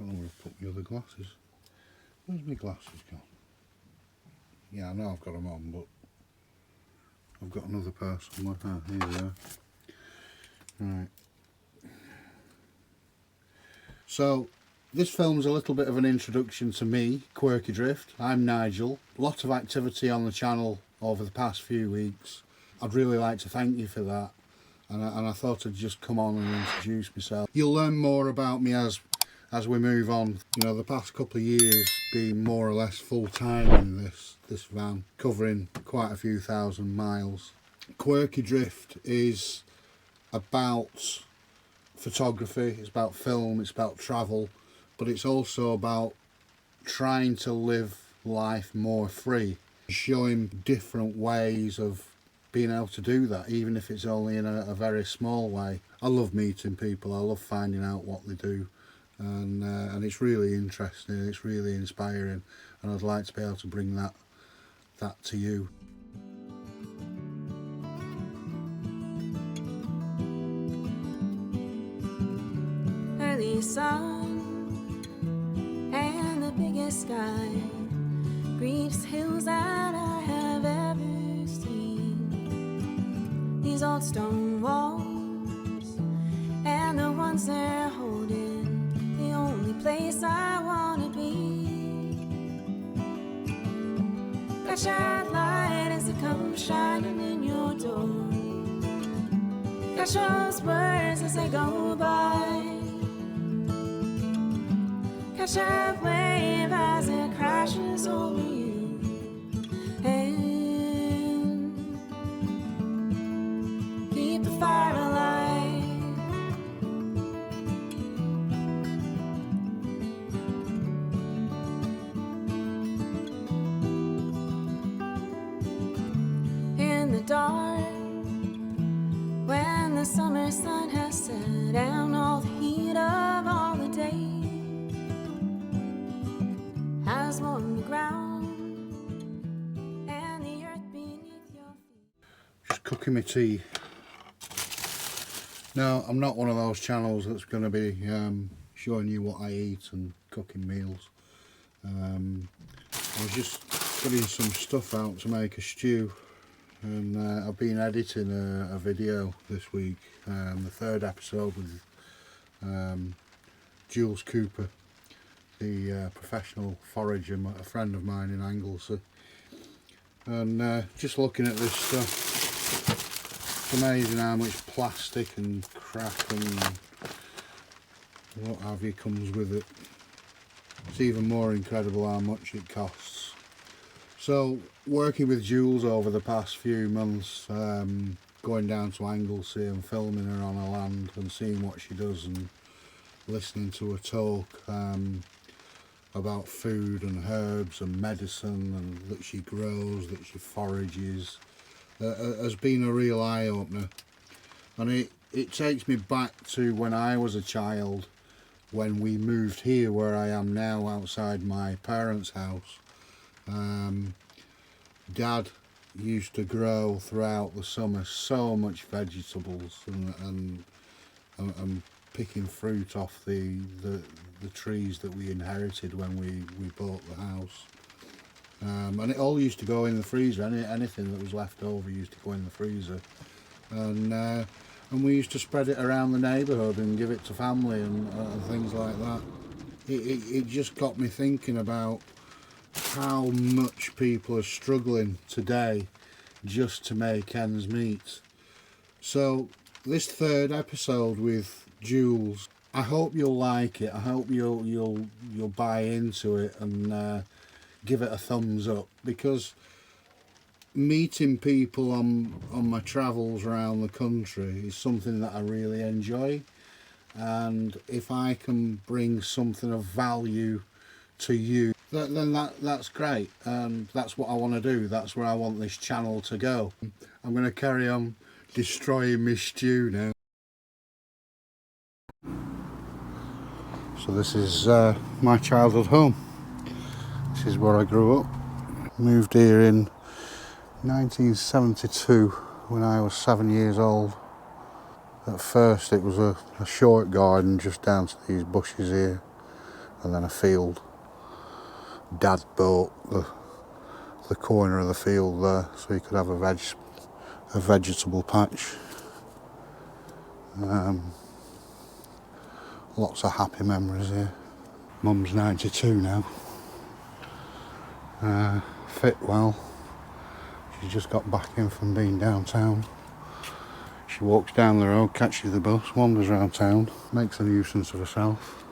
don't know where I've put my other glasses. Where's my glasses gone? Yeah, I know I've got them on, but I've got another pair somewhere. Ah, here they are. Right. So, this film's a little bit of an introduction to me, Quirky Drift. I'm Nigel. Lots of activity on the channel over the past few weeks. I'd really like to thank you for that. And I thought I'd just come on and introduce myself. You'll learn more about me as we move on. You know, the past couple of years being more or less full-time in this van, covering quite a few thousand miles. Quirky Drift is about photography, it's about film, it's about travel, but it's also about trying to live life more free, showing different ways of being able to do that, even if it's only in a very small way. I love meeting people, I love finding out what they do, and it's really interesting, it's really inspiring, and I'd like to be able to bring that to you. Early sun and the biggest sky greets hills that I have ever seen. These old stone walls and the ones they're holding, the only place I wanna be. Catch that light as it comes shining in your door. Catch those words as they go by. Catch that wave as it crashes over you, and keep the fire alive. In the dark, when the summer sun has set down all the heat of all the day, has warmed the ground and the earth beneath your feet. Just cooking my tea. Now, I'm not one of those channels that's going to be showing you what I eat and cooking meals. I was just getting some stuff out to make a stew, and I've been editing a video this week, the third episode with Jules Cooper, the professional forager, a friend of mine in Anglesey, and just looking at this stuff, it's amazing how much plastic and crap and what have you comes with it. It's even more incredible how much it costs. So, working with Jules over the past few months, going down to Anglesey and filming her on her land and seeing what she does and listening to her talk about food and herbs and medicine and that she grows, that she forages, has been a real eye-opener. And it takes me back to when I was a child, when we moved here where I am now outside my parents' house. Dad used to grow throughout the summer so much vegetables and picking fruit off the trees that we inherited when we bought the house, and it all used to go in the freezer. Anything that was left over used to go in the freezer, and we used to spread it around the neighbourhood and give it to family and things like that. It just got me thinking about how much people are struggling today just to make ends meet. So this third episode with Jules, I hope you'll like it. I hope you'll buy into it and give it a thumbs up, because meeting people on my travels around the country is something that I really enjoy, and if I can bring something of value to you, then that's great. That's what I want to do. That's where I want this channel to go. I'm going to carry on destroying my stew now. So this is my childhood home. This is where I grew up. Moved here in 1972 when I was 7 years old. At first it was a short garden just down to these bushes here, and then a field. Dad bought the corner of the field there so he could have a vegetable patch. Lots of happy memories here. Mum's 92 now. Fit well. She just got back in from being downtown. She walks down the road, catches the bus, wanders around town, makes a nuisance of herself.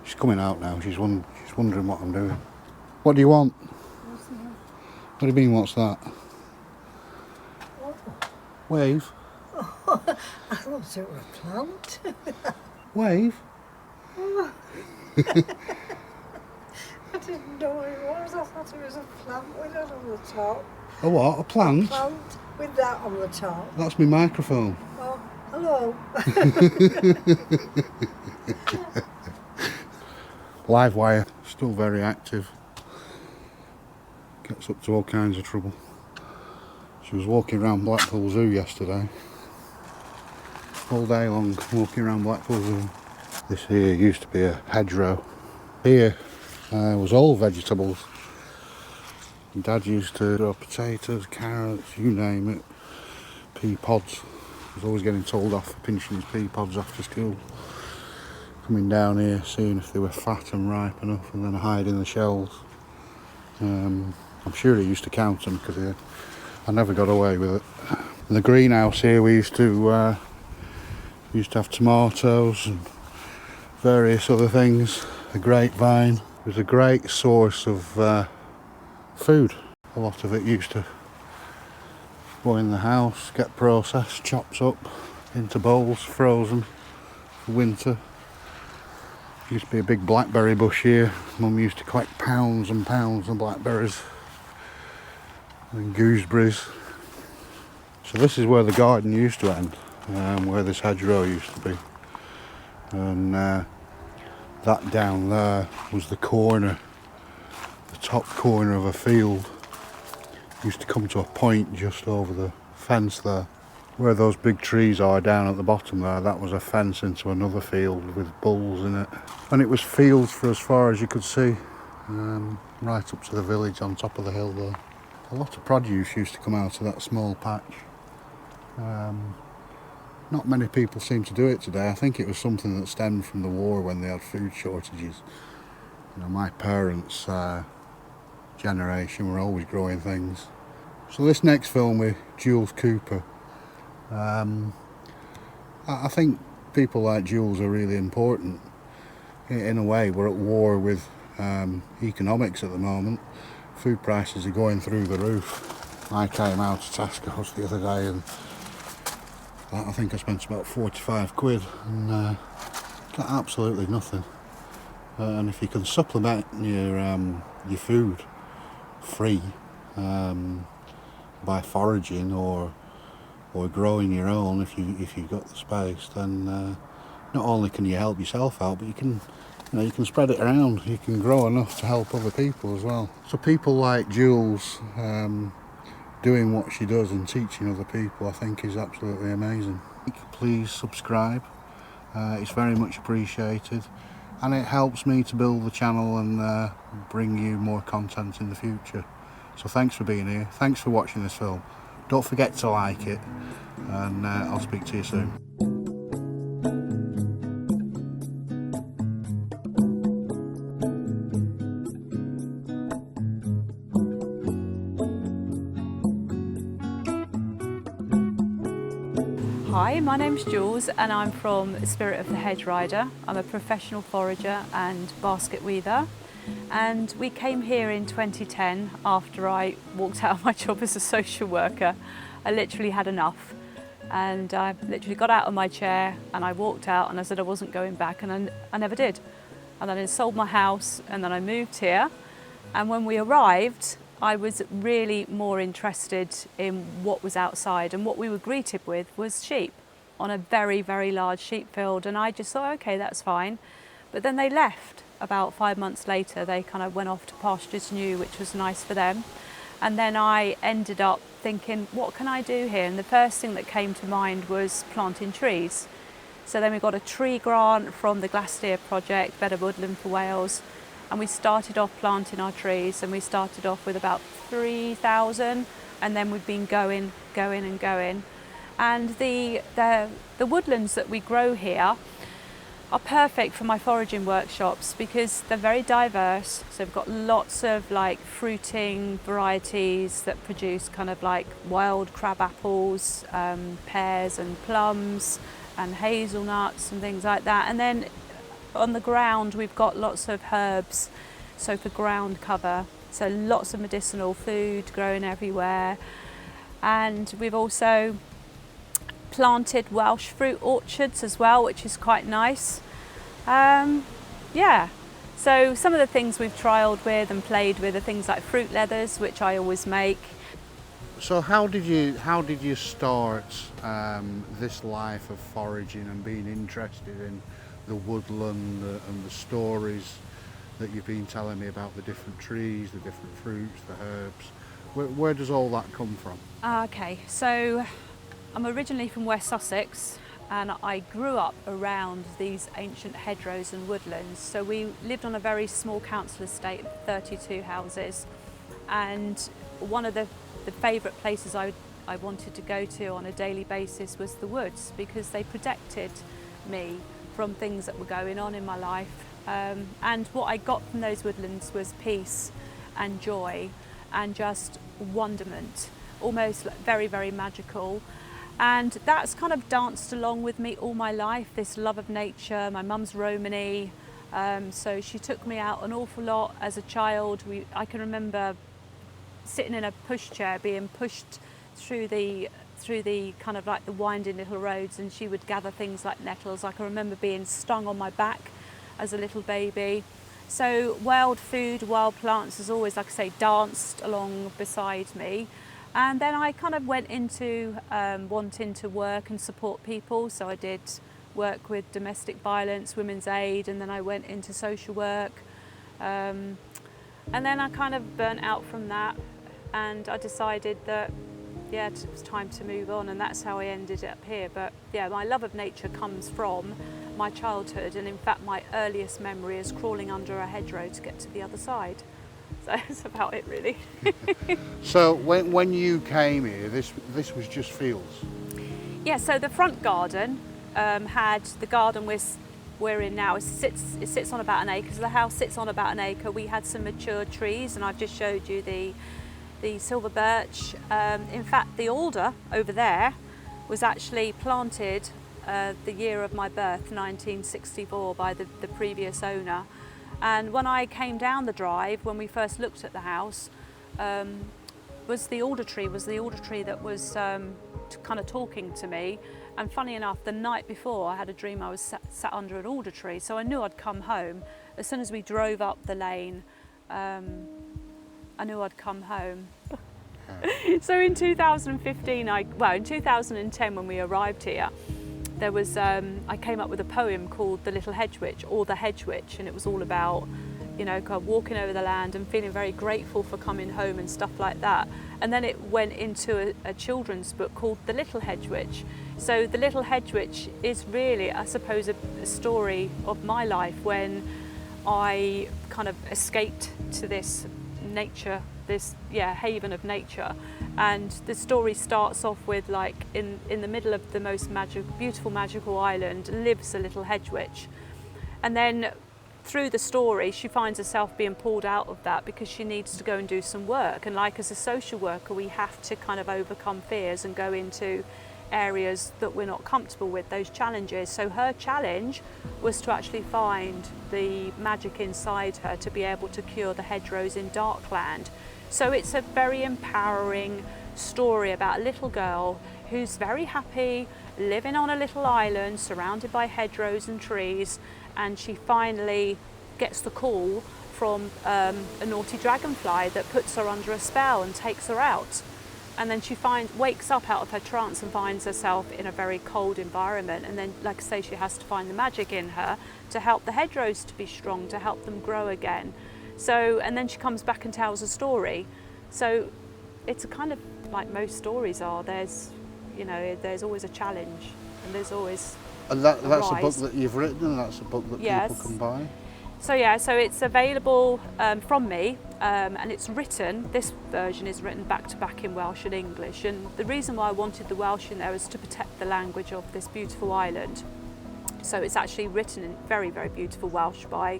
She's coming out now. She's wondering what I'm doing. What do you want? What's that? What do you mean, what's that? What? Wave? I thought it was a plant. Wave? I didn't know what it was. I thought it was a plant with that on the top. A what? A plant? Plant with that on the top. That's my microphone. Oh, hello. Live wire, still very active. Gets up to all kinds of trouble. She was walking around Blackpool Zoo yesterday. All day long, walking around Blackpool Zoo. This here used to be a hedgerow. Here was all vegetables. Dad used to grow potatoes, carrots, you name it. Pea pods. He was always getting told off for pinching his pea pods after school. Coming down here, seeing if they were fat and ripe enough, and then hiding the shells. I'm sure he used to count them because I never got away with it. In the greenhouse here, we used to have tomatoes and various other things. A grapevine. It was a great source of food. A lot of it used to go in the house, get processed, chopped up into bowls, frozen for winter. Used to be a big blackberry bush here. Mum used to collect pounds and pounds of blackberries and gooseberries. So this is where the garden used to end, where this hedgerow used to be. And that down there was the corner, the top corner of a field. Used to come to a point just over the fence there. Where those big trees are down at the bottom there, that was a fence into another field with bulls in it. And it was fields for as far as you could see, right up to the village on top of the hill there. A lot of produce used to come out of that small patch. Not many people seem to do it today. I think it was something that stemmed from the war when they had food shortages. You know, my parents' generation were always growing things. So this next film with Jules Cooper, I think people like Jules are really important. In a way, we're at war with economics at the moment. Food prices are going through the roof. I came out of Tesco's the other day and I think I spent about 45 quid and got absolutely nothing. And if you can supplement your food free by foraging or growing your own, if you've got the space, then not only can you help yourself out, but you can spread it around. You can grow enough to help other people as well. So people like Jules doing what she does and teaching other people, I think is absolutely amazing. Please subscribe. It's very much appreciated, and it helps me to build the channel and bring you more content in the future. So thanks for being here. Thanks for watching this film. Don't forget to like it, and I'll speak to you soon. Hi, my name's Jules and I'm from Spirit of the Hedge Rider. I'm a professional forager and basket weaver, and we came here in 2010 after I walked out of my job as a social worker. I literally had enough, and I literally got out of my chair and I walked out and I said I wasn't going back, and I never did. And then I sold my house and then I moved here, and when we arrived I was really more interested in what was outside, and what we were greeted with was sheep on a very, very large sheep field, and I just thought, okay, that's fine. But then they left about 5 months later. They kind of went off to pastures new, which was nice for them. And then I ended up thinking, what can I do here? And the first thing that came to mind was planting trees. So then we got a tree grant from the Glacier Project, Better Woodland for Wales, and we started off planting our trees, and we started off with about 3,000, and then we've been going. And the woodlands that we grow here are perfect for my foraging workshops because they're very diverse. So we've got lots of like fruiting varieties that produce kind of like wild crab apples, pears and plums and hazelnuts and things like that. And then on the ground we've got lots of herbs, so for ground cover. So lots of medicinal food growing everywhere. And we've also planted Welsh fruit orchards as well, which is quite nice. Yeah, so some of the things we've trialled with and played with are things like fruit leathers, which I always make. So how did you start this life of foraging and being interested in the woodland and the stories that you've been telling me about the different trees, the different fruits, the herbs? Where does all that come from? Okay, so I'm originally from West Sussex and I grew up around these ancient hedgerows and woodlands. So we lived on a very small council estate, 32 houses, and one of the favourite places I wanted to go to on a daily basis was the woods because they protected me from things that were going on in my life. And what I got from those woodlands was peace and joy and just wonderment, almost like very, very magical. And that's kind of danced along with me all my life, this love of nature. My mum's Romany, so she took me out an awful lot as a child. I can remember sitting in a pushchair being pushed through the kind of like the winding little roads, and she would gather things like nettles. I can remember being stung on my back as a little baby. So wild food, wild plants has always, like I say, danced along beside me. And then I kind of went into wanting to work and support people. So I did work with domestic violence, women's aid, and then I went into social work. And then I kind of burnt out from that, and I decided that, yeah, it was time to move on, and that's how I ended up here. But yeah, my love of nature comes from my childhood, and in fact my earliest memory is crawling under a hedgerow to get to the other side. So that's about it, really. So when you came here, this was just fields? Yeah, so the front garden had the garden we're in now. It sits on about an acre. So the house sits on about an acre. We had some mature trees, and I've just showed you the silver birch. In fact, the alder over there was actually planted the year of my birth, 1964, by the previous owner. And when I came down the drive, when we first looked at the house, was the alder tree that was kind of talking to me. And funny enough, the night before I had a dream I was sat under an alder tree, so I knew I'd come home. As soon as we drove up the lane, I knew I'd come home. So in 2015, in 2010 when we arrived here, there was, I came up with a poem called The Little Hedge Witch, or The Hedge Witch, and it was all about, you know, kind of walking over the land and feeling very grateful for coming home and stuff like that. And then it went into a children's book called The Little Hedge Witch. So The Little Hedge Witch is really, I suppose, a story of my life when I kind of escaped to this nature, this haven of nature. And the story starts off with, like, in the middle of the most beautiful magical island lives a little hedge witch, and then through the story she finds herself being pulled out of that because she needs to go and do some work. And like as a social worker, we have to kind of overcome fears and go into areas that we're not comfortable with, those challenges. So her challenge was to actually find the magic inside her to be able to cure the hedgerows in Darkland. So it's a very empowering story about a little girl who's very happy, living on a little island surrounded by hedgerows and trees, and she finally gets the call from a naughty dragonfly that puts her under a spell and takes her out. And then she wakes up out of her trance and finds herself in a very cold environment. And then, like I say, she has to find the magic in her to help the hedgerows to be strong, to help them grow again. So, and then she comes back and tells a story. So it's a kind of like most stories are. There's always a challenge, and there's always And that's a book rise. that you've written, and that's a book that Yes. people can buy? So yeah, so it's available from me, and it's written, this version is written back to back in Welsh and English, and the reason why I wanted the Welsh in there is to protect the language of this beautiful island. So it's actually written in very, very beautiful Welsh by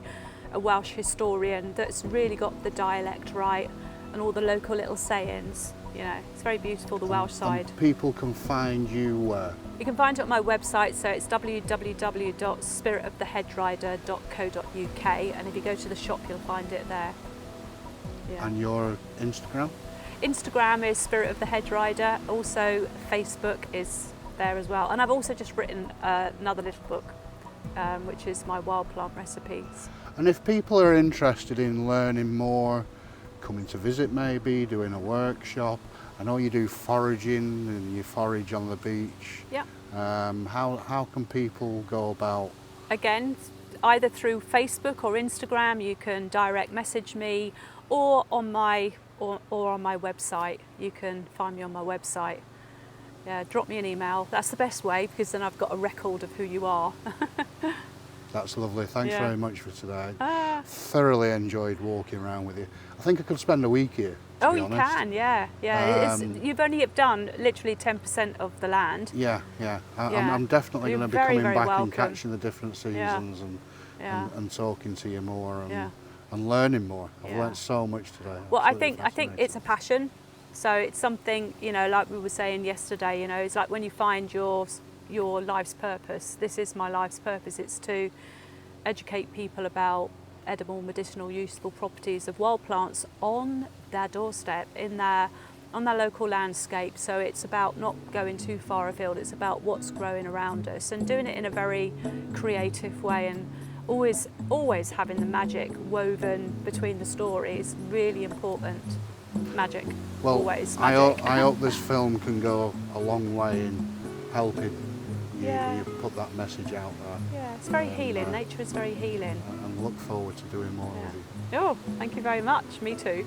a Welsh historian that's really got the dialect right and all the local little sayings. You know, it's very beautiful, the Welsh side. And people can find you where? You can find it on my website, so it's www.spiritofthehedrider.co.uk, and if you go to the shop you'll find it there. Yeah. And your Instagram? Instagram is Spirit of the Hedge Rider, also Facebook is there as well, and I've also just written another little book which is my wild plant recipes. And if people are interested in learning more, coming to visit maybe, doing a workshop, I know you do foraging and you forage on the beach. Yeah. How can people go about? Again, either through Facebook or Instagram, you can direct message me, or on my website. You can find me on my website. Yeah, drop me an email. That's the best way, because then I've got a record of who you are. That's lovely. Thanks Yeah. very much for today. Thoroughly enjoyed walking around with you. I think I could spend a week here. To be You honest. can, yeah. You've only done literally 10% of the land. Yeah. Yeah. I'm definitely You're going to be very, coming very back welcome. and catching the different seasons Yeah. and talking to you more Yeah. and learning more. I've Yeah. learnt so much today. Well, I Absolutely think it's a passion. So it's something, you know, like we were saying yesterday, you know, it's like when you find your life's purpose. This is my life's purpose. It's to educate people about edible, medicinal, useful properties of wild plants on their doorstep, on their local landscape. So it's about not going too far afield. It's about what's growing around us and doing it in a very creative way, and always having the magic woven between the stories. Really important. Magic. Well, Always I magic. hope this film can go a long way in helping Yeah. you put that message out there. Yeah, it's very healing. Nature is very healing. And look forward to doing more Yeah. with you. Oh, thank you very much. Me too.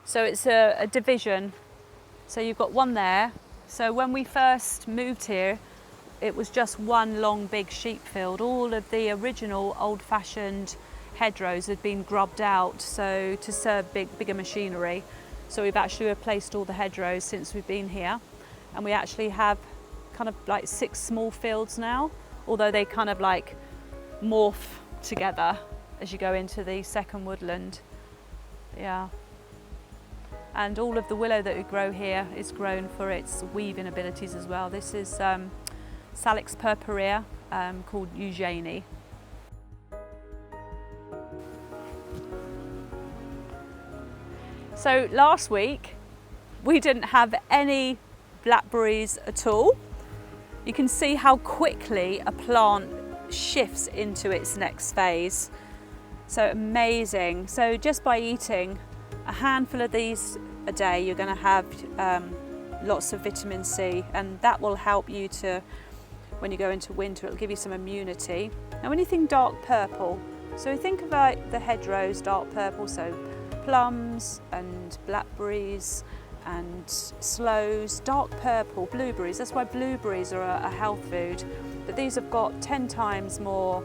So it's a division. So you've got one there. So when we first moved here, it was just one long big sheep field. All of the original old-fashioned hedgerows had been grubbed out, so to serve bigger machinery. So we've actually replaced all the hedgerows since we've been here. And we actually have kind of like 6 small fields now, although they kind of like morph together as you go into the second woodland. Yeah. And all of the willow that we grow here is grown for its weaving abilities as well. This is Salix purpurea, called Eugenie. So last week we didn't have any blackberries at all. You can see how quickly a plant shifts into its next phase. So amazing. So just by eating a handful of these a day, you're going to have lots of vitamin C, and that will help you to, when you go into winter, it'll give you some immunity. Now when you think dark purple, so think about the hedgerows dark purple, so plums and blackberries and sloes, dark purple, blueberries. That's why blueberries are a health food, but these have got 10 times more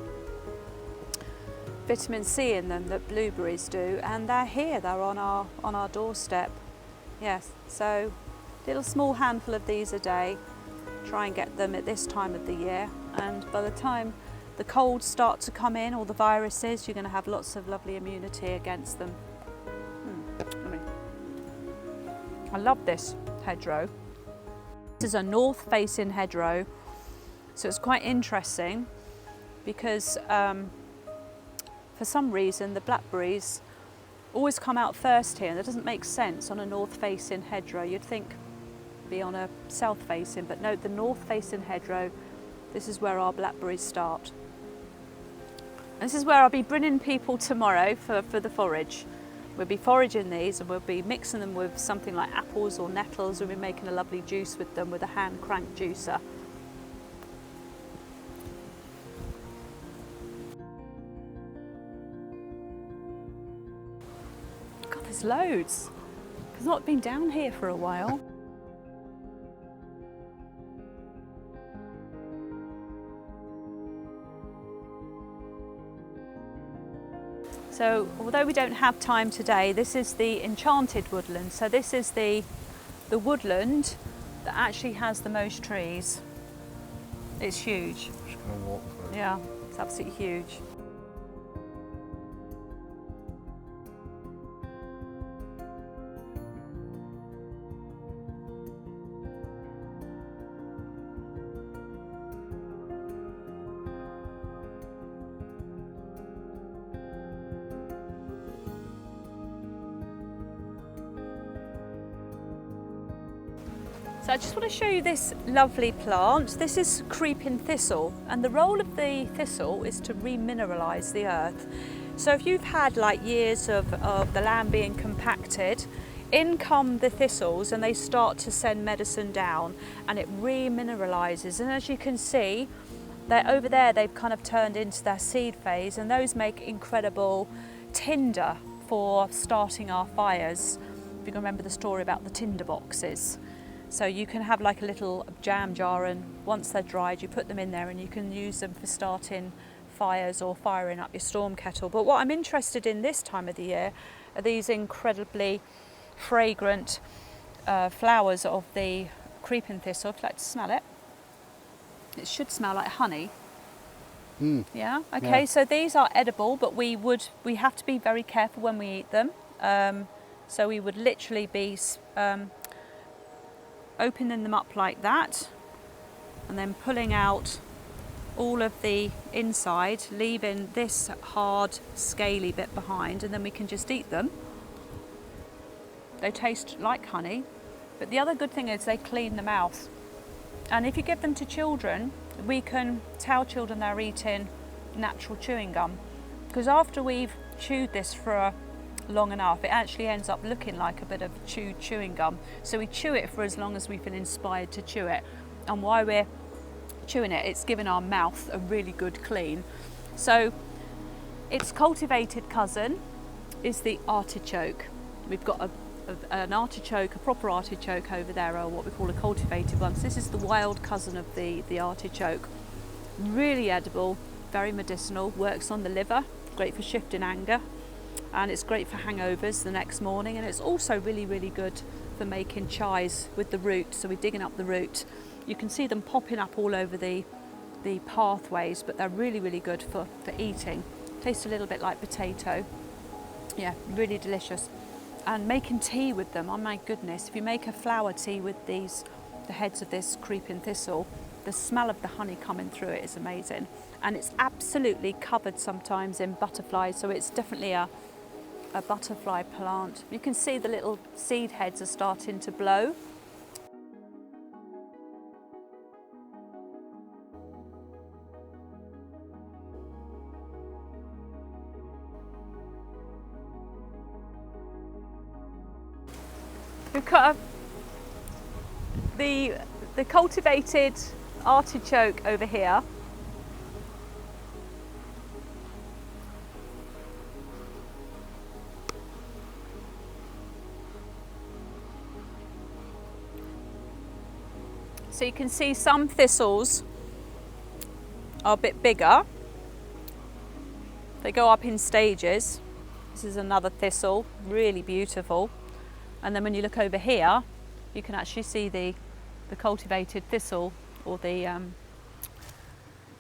vitamin C in them that blueberries do, and they're here, they're on our doorstep. Yes, so little small handful of these a day. Try and get them at this time of the year, and by the time the colds start to come in, or the viruses, you're going to have lots of lovely immunity against them. I love this hedgerow. This is a north-facing hedgerow, so it's quite interesting because for some reason the blackberries always come out first here, and that doesn't make sense on a north-facing hedgerow. You'd think it'd be on a south-facing, but no, the north-facing hedgerow, this is where our blackberries start. And this is where I'll be bringing people tomorrow for the forage. We'll be foraging these and we'll be mixing them with something like apples or nettles. We'll be making a lovely juice with them with a hand crank juicer. God, there's loads. I've not been down here for a while. So although we don't have time today, this is the enchanted woodland. So this is the woodland that actually has the most trees. It's huge. Just gonna walk through. Yeah, it's absolutely huge. So I just want to show you this lovely plant. This is creeping thistle, and the role of the thistle is to remineralise the earth. So if you've had like years of the land being compacted, in come the thistles and they start to send medicine down and it remineralises. And as you can see, they're over there, they've kind of turned into their seed phase, and those make incredible tinder for starting our fires. If you can remember the story about the tinder boxes. So you can have like a little jam jar, and once they're dried you put them in there and you can use them for starting fires or firing up your storm kettle. But what I'm interested in this time of the year are these incredibly fragrant flowers of the creeping thistle. If you'd like to smell it, it should smell like honey. Yeah, okay, yeah. So these are edible, but we have to be very careful when we eat them. So we would literally be opening them up like that and then pulling out all of the inside, leaving this hard scaly bit behind, and then we can just eat them. They taste like honey, but the other good thing is they clean the mouth, and if you give them to children, we can tell children they're eating natural chewing gum, because after we've chewed this for long enough, it actually ends up looking like a bit of chewing gum. So we chew it for as long as we've been inspired to chew it, and while we're chewing it, it's giving our mouth a really good clean. So its cultivated cousin is the artichoke. We've got an artichoke, a proper artichoke over there, or what we call a cultivated one. So this is the wild cousin of the artichoke. Really edible, very medicinal, works on the liver, great for shifting anger, and it's great for hangovers the next morning, and it's also really, really good for making chais with the root. So we're digging up the root. You can see them popping up all over the pathways, but they're really, really good for eating. Tastes a little bit like potato. Yeah, really delicious. And making tea with them, oh my goodness, if you make a flower tea with the heads of this creeping thistle, the smell of the honey coming through it is amazing. And it's absolutely covered sometimes in butterflies, so it's definitely a butterfly plant. You can see the little seed heads are starting to blow. We've got the cultivated artichoke over here. So you can see some thistles are a bit bigger. They go up in stages. This is another thistle, really beautiful. And then when you look over here, you can actually see the cultivated thistle, or the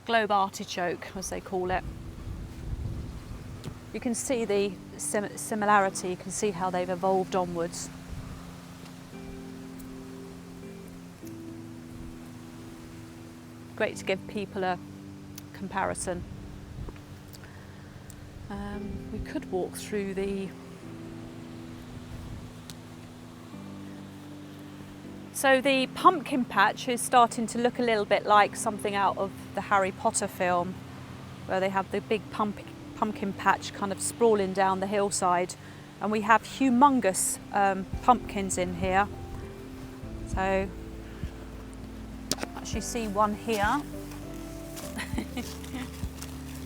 globe artichoke, as they call it. You can see the similarity, you can see how they've evolved onwards. Great to give people a comparison. We could walk through the... So the pumpkin patch is starting to look a little bit like something out of the Harry Potter film, where they have the big pumpkin patch kind of sprawling down the hillside, and we have humongous pumpkins in here. So actually see one here.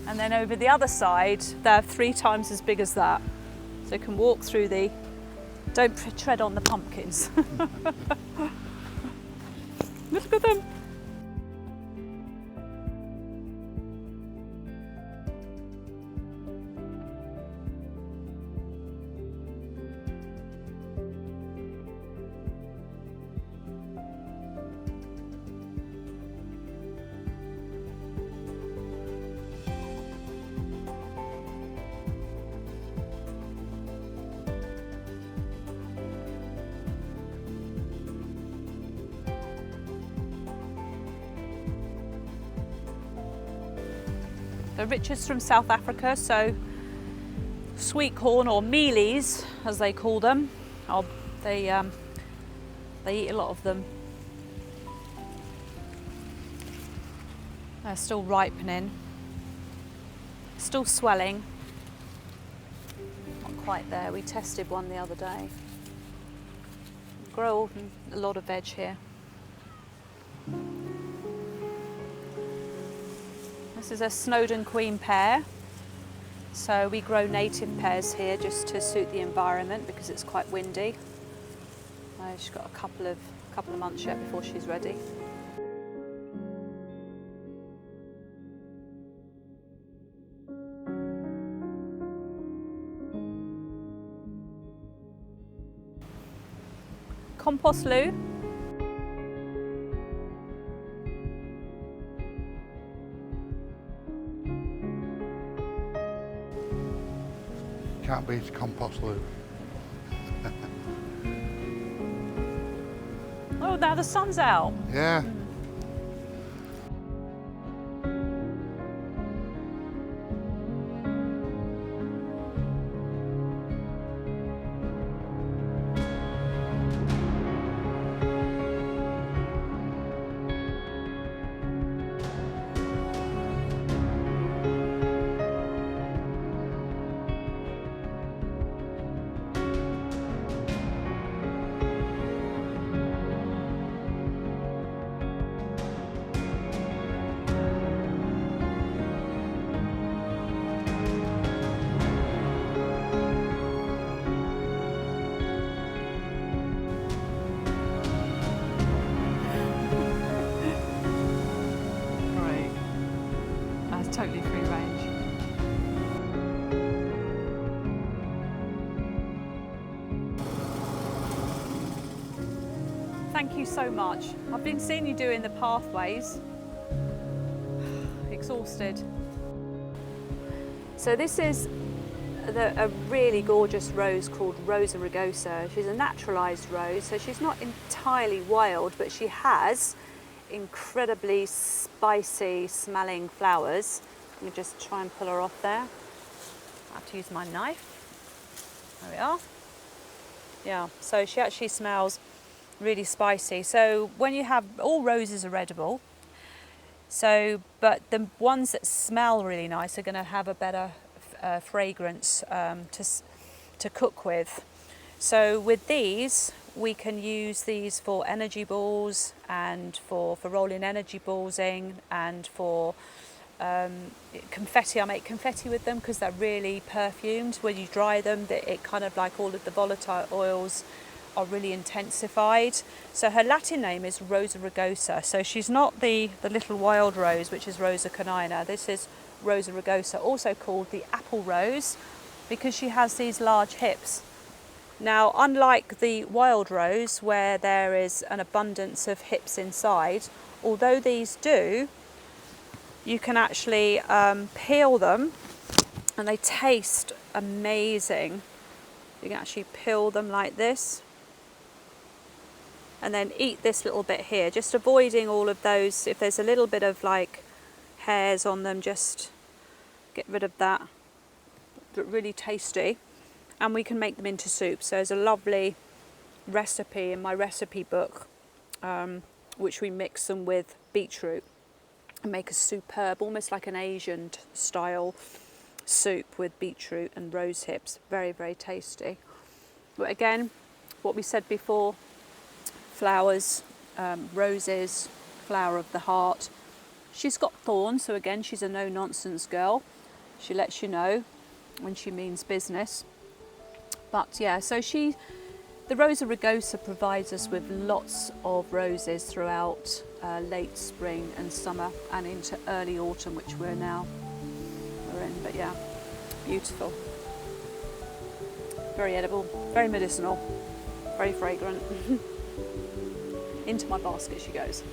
And then over the other side, they're 3 times as big as that. So you can walk through the, don't tread on the pumpkins. Look at them. The richest from South Africa, so sweet corn, or mealies as they call them. They eat a lot of them. They're still ripening, still swelling. Not quite there. We tested one the other day. Grow a lot of veg here. This is a Snowdon Queen pear. So we grow native pears here just to suit the environment because it's quite windy. She's got a couple of months yet before she's ready. Compost loo. Can't beat a compost loo. Oh, now the sun's out. Yeah. Totally free range. Thank you so much. I've been seeing you doing the pathways. Exhausted. So this is a really gorgeous rose called Rosa rugosa. She's a naturalised rose, so she's not entirely wild, but she has incredibly spicy smelling flowers. Let me just try and pull her off there. I have to use my knife. There we are. Yeah, so she actually smells really spicy. So when you have, all roses are edible. So, but the ones that smell really nice are going to have a better fragrance to cook with. So with these, we can use these for energy balls and for rolling energy balls in, and for confetti. I make confetti with them because they're really perfumed. When you dry them, it kind of like all of the volatile oils are really intensified. So her Latin name is Rosa rugosa. So she's not the little wild rose, which is Rosa canina. This is Rosa rugosa, also called the apple rose, because she has these large hips. Now, unlike the wild rose, where there is an abundance of hips inside, although these do, you can actually peel them, and they taste amazing. You can actually peel them like this and then eat this little bit here, just avoiding all of those. If there's a little bit of like hairs on them, just get rid of that. But really tasty, and we can make them into soup. So there's a lovely recipe in my recipe book, which we mix them with beetroot and make a superb, almost like an Asian style soup with beetroot and rose hips. Very, very tasty. But again, what we said before, flowers, roses, flower of the heart. She's got thorns, so again, she's a no-nonsense girl. She lets you know when she means business. But yeah, so the Rosa rugosa provides us with lots of roses throughout late spring and summer and into early autumn, which we're in. But yeah, beautiful. Very edible, very medicinal, very fragrant. Into my basket she goes.